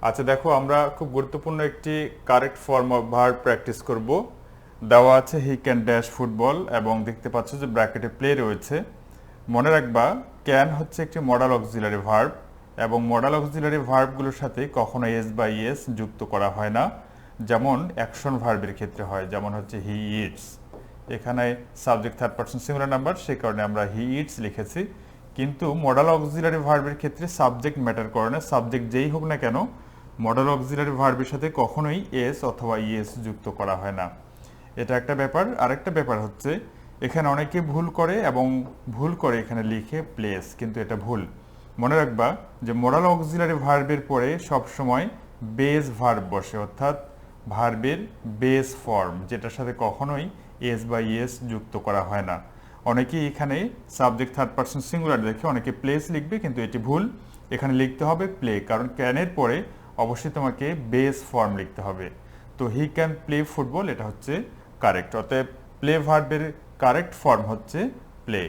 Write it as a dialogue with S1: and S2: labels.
S1: আচ্ছা দেখো, আমরা খুব গুরুত্বপূর্ণ একটি correct form of verb practice করব। দেওয়া আছে হি ক্যান ড্যাশ ফুটবল এবং দেখতে পাচ্ছ যে ব্র্যাকেটে প্লে রয়েছে। মনে রাখবা, ক্যান হচ্ছে একটি মডাল অক্সিলারি ভার্ব এবং মডাল অক্সিলারি ভার্বগুলোর সাথে কখনো এস বা ইএস যুক্ত করা হয় না, যেমন অ্যাকশন ভার্বের ক্ষেত্রে হয়, যেমন হচ্ছে হি ইটস। এখানে subject third person singular number, সেই কারণে আমরা হি ইটস লিখেছি। কিন্তু মডাল অক্সিলারি ভার্বের ক্ষেত্রে সাবজেক্ট ম্যাটার করে না, সাবজেক্ট যেই হোক না কেন মডাল অক্সিলারি ভার্বের সাথে কখনোই এস অথবা ইএস যুক্ত করা হয় না। এটা একটা ব্যাপার। আরেকটা ব্যাপার হচ্ছে, এখানে অনেকে ভুল করে এবং ভুল করে এখানে লিখে প্লেস, কিন্তু এটা ভুল। মনে রাখবা যে মডাল অক্সিলারি ভার্বের পরে সবসময় বেস ভার্ব বসে, অর্থাৎ ভার্বের বেস ফর্ম, যেটার সাথে কখনোই এস বা ইএস যুক্ত করা হয় না। অনেকেই এখানে সাবজেক্ট থার্ড পারসন সিঙ্গুলার দেখে অনেকে প্লেস লিখবে, কিন্তু এটি ভুল। এখানে লিখতে হবে প্লে, কারণ ক্যানের পরে অবশ্যই তোমাকে বেস ফর্ম লিখতে হবে। তো হি ক্যান প্লে ফুটবল, এটা হচ্ছে কারেক্ট। অতএব প্লে ভার্বের কারেক্ট ফর্ম হচ্ছে প্লে।